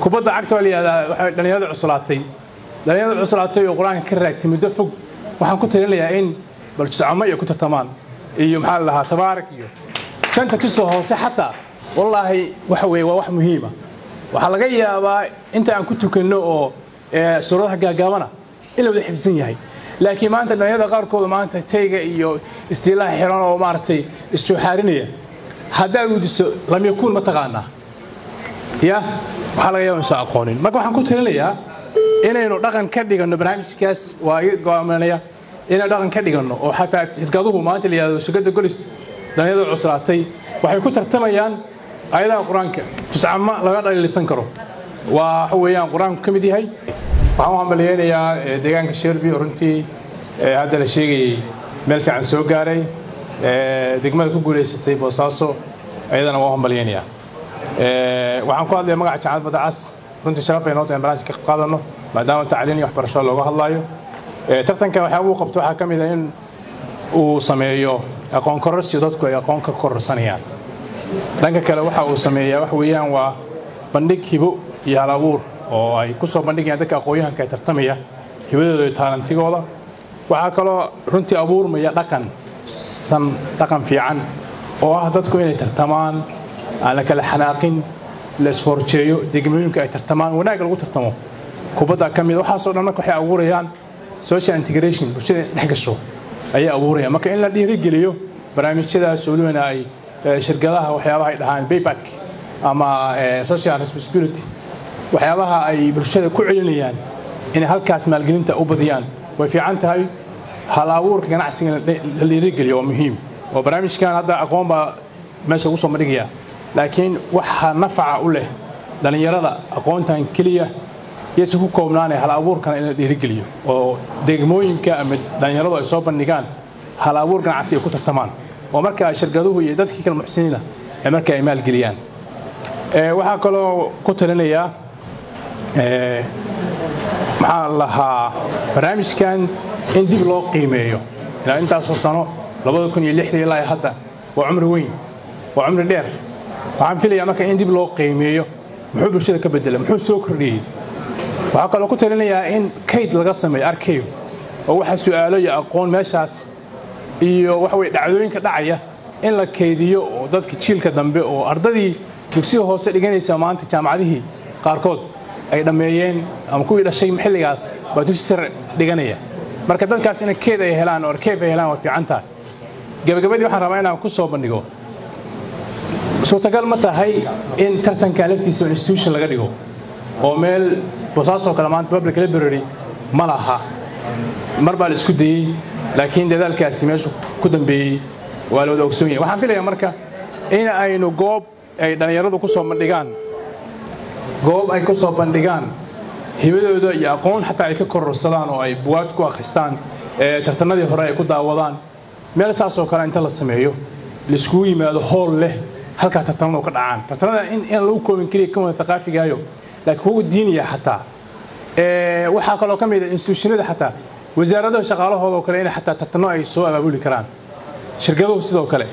kubadda cagta waa waxay dhalinyarada cuslaatay oo quraanka ka raagtay muddo fog waxaan ku talinayaa in balcusamo iyo ku tartamaan iyo maxaa la lahaa tabaarak iyo shanta kasoo hoose xataa wallaahi waxa weeye waa wax muhiim ah waxaa laga yaabaa inta aan ku tukanno oo suuradaha gaagaabana in la wada xifsan yahay laakiin maanta dhalinyarada qaarkood maanta tayga iyo istiilaaha xiran oo maartay isjooxaarinaya haddaa weydiiso lam yakuun ma taqaanaa ya waxaa laga yaabaa insan aqoonin marka waxaan ku talinayaa inaynu dhaqan ka dhigano barnaamijkaas waa go'aaminaya inaynu dhaqan ka dhigano oo xataa shirkaduhu maanta la yiraahdo shirkadda golis dhalinyarada cuslaatay waxay ku tartamayaan ayadaha quraanka tuscama laga dhalisan karo waxa weeyaan quraanku ka mid yahay waxaan u hambaleynayaa deegaanka Sherbi runtii hadda la sheegay meel fiican soo gaaray degmada ku guuleysatay Boosaaso ayadana waa hambaleynayaa waxaan ku hadlayaa magaca Jaamacadda Badacas runtii sharaf ay noqotay barnaamij ka qaadano maadaama tacliin iyo waxbarasho looga hadlayo tartanka waxa uu qabto waxa kamid ah in uu sameeyo aqoon kororsi dadku ay aqoon ka kororsanayaan dhanka kale waxa uu sameeyaa wax weeyaan waa bandhig hibo iyo hal abuur oo ay ku soo bandhigayaan dadka aqoonyahanka tartamaya hibadooda iyo talantigooda waxa kale runtii abuurmaya dhaqan fiican oo ah dadku inay tartamaan aan la kala xanaaqin la isforjeeyo degmooyinka ay tartamaan wanaag lagu tartamo kubadda kamid waxa soo dhan marka waxay abuurayaan social integration bulshada is dhex gasho ayay abuurayaan marka in la dhiirigeliyo barnaamijyadaas oo leeyahay ay shirkadaha waxyaabaha ay dhahaan payback ama social responsibility waxyaabaha ay bulshada ku celinayaan in halkaas maalgelinta u badiyaan way fiican tahay hal abuurka ganacsiga la dhiirigeliyo waa muhiim oo barnaamijkan hadda aqoon baa meesha ugu soo madhigaya laakiin waxa nafaca u leh dhalinyarada aqoontan kaliya yeesu ku koobnaanay hal abuurkan in la dhiirigeliyo oo degmooyinka ama dhalinyaradu ay soo bandhigaan hal abuur ganacsi ay ku tartamaan oo marka shirkaduhu iyo dadkii kala muxsiniina ay marka ay maalgeliyaan waxa kaloo ku talinayaa maxaa lahaa barnaamijkan in dib loo qiimeeyo ilaa intaasoo sano 2006 ilaa hadda waa cumri weyn waa cumri dheer waxaan filayaa marka in dib loo qiimeeyo muxuu bulshada ka bedelay muxuu soo kordhiyay waxa kaloo ku talinayaa in kayd laga sameeyo archive oo waxa su'aalo iyo aqoon meeshaas iyo wax way dhacdooyinka dhacaya in la kaydiyo oo dadka jiilka dambe oo ardadii dugsiga hoose dhiganaysa maanta jaamacadihii qaarkood ay dhameeyeen ama kuwii dhashay xilligaas baa dugsi sare dhiganaya marka dadkaas in keed ay helaan oo archive ay helaan waa fiican tahay gabagabadii waxaan rabaa inaan ku soo bandhigo suurtagal ma tahay in tartanka laftiisa institution laga dhigo oo meel Boosaaso kala maanta public library ma laha mar baa la isku dayay laakiin dadaalkaasi meesha ku dambeeyay waa la wada ogsoon yahay waxaan filayaa marka in aynu goob ay dhalinyaradu ku soo bandhigaan hibadooda iyo aqoon xataa ay ka kororsadaan oo ay buugaag ku akhristaan tartanadii hore ay ku daawadaan meel saas oo kale inta la sameeyo la isku yimaado hool leh halka tartanada ka dhacaan tartanada in lagu koobin kaliya ka wada thaqaafigaayo laakiin kuwa diiniya xataa waxa kale oo kamid ah institutionada xataa wasaaradaha shaqaalahooda kale in xataa tartano ay soo abaabuli karaan shirkaduhu sidoo kale